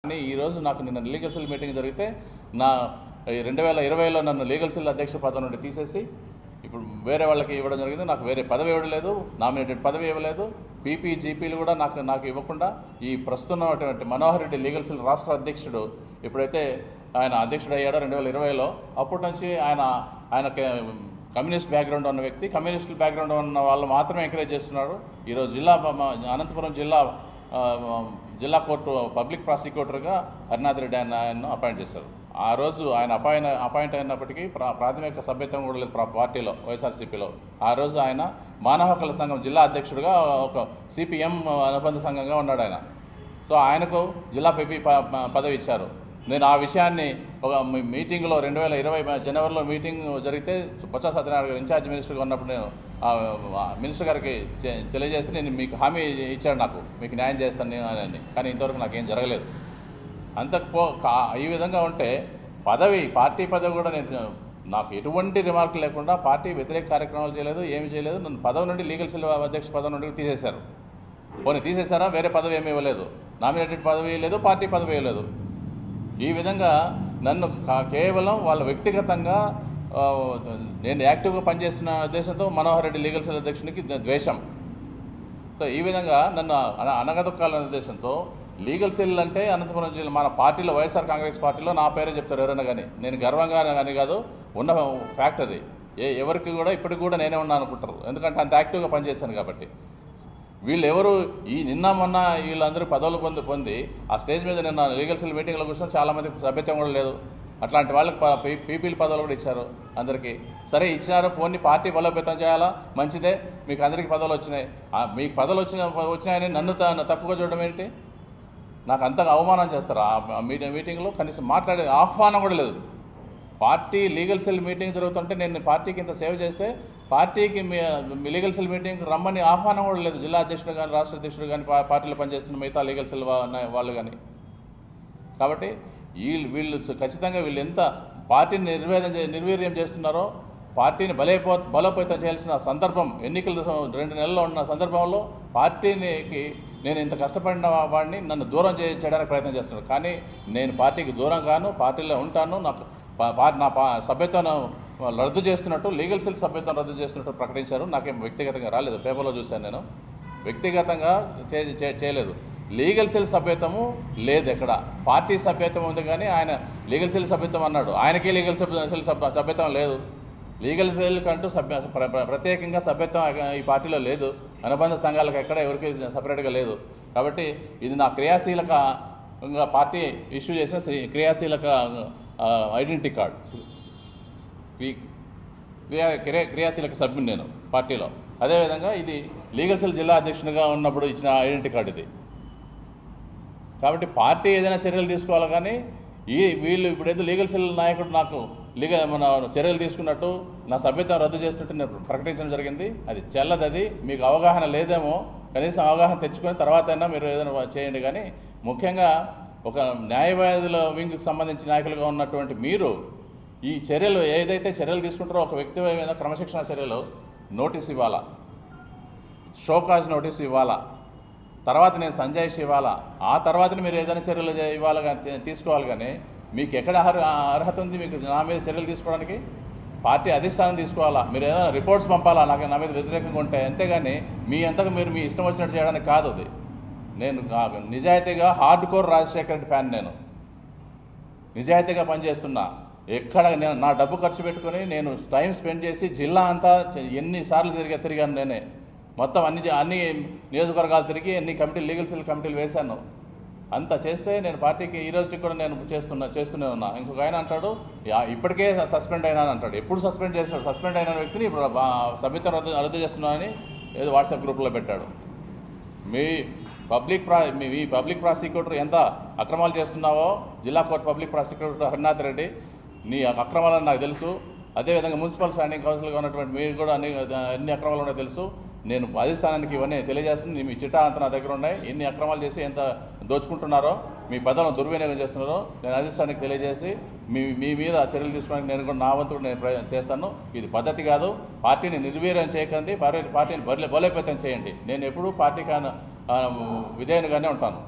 కానీ ఈరోజు నాకు నిన్న లీగల్ సెల్ మీటింగ్ జరిగితే నా 2020లో నన్ను లీగల్ సెల్ అధ్యక్ష పదవి నుండి తీసేసి ఇప్పుడు వేరే వాళ్ళకి ఇవ్వడం జరిగింది. నాకు వేరే పదవి ఇవ్వలేదు, నామినేటెడ్ పదవి ఇవ్వలేదు, పీపీ జీపీలు కూడా నాకు ఇవ్వకుండా ఈ ప్రస్తుతం ఉన్నటువంటి మనోహర్ రెడ్డి లీగల్ సెల్ రాష్ట్ర అధ్యక్షుడు ఎప్పుడైతే ఆయన అధ్యక్షుడు అయ్యాడో 2020లో అప్పటి నుంచి ఆయనకి కమ్యూనిస్ట్ బ్యాక్గ్రౌండ్ ఉన్న వ్యక్తి, కమ్యూనిస్ట్ బ్యాక్గ్రౌండ్ ఉన్న వాళ్ళు మాత్రమే ఎంకరేజ్ చేస్తున్నారు. ఈరోజు అనంతపురం జిల్లా కోర్టు పబ్లిక్ ప్రాసిక్యూటర్గా హరినాథ్ రెడ్డి ఆయన్ను అపాయింట్ చేశారు. ఆ రోజు ఆయన అపాయింట్ అయినప్పటికీ ప్రాథమిక సభ్యత్వం కూడా లేదు పార్టీలో, వైఎస్ఆర్సీపీలో. ఆ రోజు ఆయన మానవ హక్కుల సంఘం జిల్లా అధ్యక్షుడిగా ఒక సిపిఎం అనుబంధ సంఘంగా ఉన్నాడు ఆయన. సో ఆయనకు జిల్లా పీపీ పదవి ఇచ్చారు. నేను ఆ విషయాన్ని ఒక మీటింగ్లో 2020 జనవరిలో మీటింగ్ జరిగితే బొత్స సత్యనారాయణ గారు ఇన్ఛార్జ్ మినిస్టర్గా ఉన్నప్పుడు నేను మినిస్టర్ గారికి తెలియజేస్తే నేను మీకు హామీ ఇచ్చాడు, నాకు మీకు న్యాయం చేస్తాను అని. కానీ ఇంతవరకు నాకేం జరగలేదు. ఈ విధంగా ఉంటే పార్టీ పదవి కూడా నాకు ఎటువంటి రిమార్క్ లేకుండా పార్టీ వ్యతిరేక కార్యక్రమాలు చేయలేదు, ఏమి చేయలేదు. నన్ను పదవి నుండి లీగల్ సెల్ అధ్యక్ష పదవి నుండి తీసేశారు. పోనీ తీసేశారా, వేరే పదవి ఏమీ ఇవ్వలేదు, నామినేటెడ్ పదవి లేదు, పార్టీ పదవి ఇవ్వలేదు. ఈ విధంగా నన్ను కేవలం వాళ్ళ వ్యక్తిగతంగా నేను యాక్టివ్గా పనిచేస్తున్న ఉద్దేశంతో మనోహర్ రెడ్డి లీగల్ సెల్ అధ్యక్షునికి ద్వేషం. సో ఈ విధంగా నన్ను అనగదొక్కాలనే ఉద్దేశంతో లీగల్ సెల్ అంటే అనంతపురం జిల్లా మన పార్టీలో వైఎస్ఆర్ కాంగ్రెస్ పార్టీలో నా పేరే చెప్తారు ఎవరైనా కానీ. నేను గర్వంగా కానీ కాదు, ఉన్న ఫ్యాక్ట్ అది. ఎవరికి కూడా ఇప్పటికి కూడా నేనే ఉన్నాను అనుకుంటారు, ఎందుకంటే అంత యాక్టివ్గా పనిచేశాను కాబట్టి. వీళ్ళు ఎవరు నిన్న మొన్న వీళ్ళందరూ పదవులు పొంది ఆ స్టేజ్ మీద నిన్న లీగల్ సెల్ మీటింగ్లో కూర్చొని చాలామంది సభ్యత్వం కూడా లేదు. అట్లాంటి వాళ్ళకి పీపీలు పదవులు కూడా ఇచ్చారు అందరికీ. సరే ఇచ్చినారు, పోనీ పార్టీ బలోపేతం చేయాలా, మంచిదే, మీకు అందరికీ పదవులు వచ్చినాయి. మీకు పదవులు వచ్చినాయని నన్ను తప్పుగా చూడడం ఏంటి? నాకు అంతగా అవమానం చేస్తారు. ఆ మీటింగ్లో కనీసం మాట్లాడే ఆహ్వానం కూడా లేదు. పార్టీ లీగల్ సెల్ మీటింగ్ జరుగుతుంటే నేను పార్టీకి ఇంత సేవ చేస్తే పార్టీకి మీ లీగల్ సెల్ మీటింగ్కి రమ్మని ఆహ్వానం కూడా లేదు. జిల్లా అధ్యక్షుడు కానీ, రాష్ట్ర అధ్యక్షుడు కానీ, పార్టీలో పనిచేస్తున్న మిగతా లీగల్ సెల్ వాళ్ళు కానీ. కాబట్టి వీళ్ళు ఖచ్చితంగా వీళ్ళు ఎంత పార్టీని నిర్వీర్యం చేస్తున్నారో, పార్టీని బలోపేతం చేయాల్సిన సందర్భం ఎన్నికలు 2 నెలల్లో ఉన్న సందర్భంలో పార్టీకి నేను ఇంత కష్టపడిన వాడిని నన్ను దూరం చేయడానికి ప్రయత్నం చేస్తున్నాను. కానీ నేను పార్టీకి దూరం కాను, పార్టీలో ఉంటాను. నా సభ్యత్వం రద్దు చేస్తున్నట్టు, లీగల్ సెల్ సభ్యత్వం రద్దు చేస్తున్నట్టు ప్రకటించారు. నాకేం వ్యక్తిగతంగా రాలేదు, పేపర్లో చూశాను. నేను వ్యక్తిగతంగా చేయలేదు. లీగల్ సెల్ సభ్యత్వము లేదు ఎక్కడ. పార్టీ సభ్యత్వం ఉంది కానీ ఆయన లీగల్ సెల్ సభ్యత్వం అన్నాడు. ఆయనకే లీగల్ సెల్ సభ్యత్వం లేదు. లీగల్ సెల్ కంటూ ప్రత్యేకంగా సభ్యత్వం ఈ పార్టీలో లేదు. అనుబంధ సంఘాలకు ఎక్కడ ఎవరికి సపరేట్గా లేదు. కాబట్టి ఇది నా క్రియాశీలక పార్టీ ఇష్యూ చేసిన క్రియాశీలక ఐడెంటిటీ కార్డు, క్రియాశీలక సభ్యుని నేను పార్టీలో. అదేవిధంగా ఇది లీగల్ సెల్ జిల్లా అధ్యక్షునిగా ఉన్నప్పుడు ఇచ్చిన ఐడెంటిటీ కార్డు ఇది. కాబట్టి పార్టీ ఏదైనా చర్యలు తీసుకోవాలి కానీ వీళ్ళు ఇప్పుడైతే లీగల్ సెల్ నాయకుడు నాకు మన చర్యలు తీసుకున్నట్టు నా సభ్యత్వం రద్దు చేస్తున్నట్టు నేను ప్రకటించడం జరిగింది. అది చెల్లదు. అది మీకు అవగాహన లేదేమో, కనీసం అవగాహన తెచ్చుకొని తర్వాత అయినా మీరు ఏదైనా చేయండి. కానీ ముఖ్యంగా ఒక న్యాయవాదుల వింగ్కి సంబంధించిన నాయకులుగా ఉన్నటువంటి మీరు ఈ చర్యలు ఏదైతే చర్యలు తీసుకుంటారో ఒక వ్యక్తి మీద క్రమశిక్షణ చర్యలు నోటీస్ ఇవ్వాలా, షోకాజ్ నోటీస్ ఇవ్వాలా, తర్వాత నేను సంజాయిషి ఇవ్వాలా, ఆ తర్వాతనే మీరు ఏదైనా చర్యలు ఇవ్వాలి తీసుకోవాలి. కానీ మీకు ఎక్కడ అర్హత ఉంది మీకు నా మీద చర్యలు తీసుకోవడానికి? పార్టీ అధిష్టానం తీసుకోవాలా, మీరు ఏదైనా రిపోర్ట్స్ పంపాలా నాకు నా మీద వ్యతిరేకంగా ఉంటే. అంతేగాని మీ అంతగా మీరు మీ ఇష్టం వచ్చినట్టు చేయడానికి కాదు అది. నేను నిజాయితీగా hard core Rajasekhara Reddy fan. నేను నిజాయితీగా పనిచేస్తున్నా. ఎక్కడ నేను నా డబ్బు ఖర్చు పెట్టుకుని నేను టైం స్పెండ్ చేసి జిల్లా అంతా ఎన్నిసార్లు తిరిగాను. నేనే మొత్తం అన్ని నియోజకవర్గాలు తిరిగి ఎన్ని కమిటీలు లీగల్ సెల్ కమిటీలు వేశాను. అంత చేస్తే నేను పార్టీకి ఈ రోజుకి కూడా నేను చేస్తూనే ఉన్నా. ఇంకొక ఆయన అంటాడు ఇప్పటికే సస్పెండ్ అయినాను అంటాడు. ఎప్పుడు సస్పెండ్ చేస్తాడు? సస్పెండ్ అయిన వ్యక్తిని ఇప్పుడు సభ్యత్వం రద్దు చేస్తున్నానని ఏదో వాట్సాప్ గ్రూప్లో పెట్టాడు. మీ పబ్లిక్ ప్రాసిక్యూటర్ ఎంత అక్రమాలు చేస్తున్నావో, జిల్లా court public prosecutor Harinath Reddy, నీ అక్రమాలని నాకు తెలుసు. అదేవిధంగా మున్సిపల్ స్టాండింగ్ కౌన్సిల్గా ఉన్నటువంటి మీరు కూడా ఎన్ని అక్రమాలు ఉన్నాయో తెలుసు. నేను అధిష్టానానికి ఇవన్నీ తెలియజేస్తున్నాను. మీ చిట్టా అంతా నా దగ్గర ఉన్నాయి. ఎన్ని అక్రమాలు చేసి ఎంత దోచుకుంటున్నారో, మీ పదవులను దుర్వినియోగం చేస్తున్నారో నేను అధిష్టానానికి తెలియజేసి మీ మీద చర్యలు తీసుకోవడానికి నేను కూడా నా వంతు నేను చేస్తాను. ఇది పద్ధతి కాదు. పార్టీని నిర్వీర్యం చేయకండి, పార్టీని బలోపేతం చేయండి. నేను ఎప్పుడూ పార్టీకి విధేయునిగానే ఉంటాను.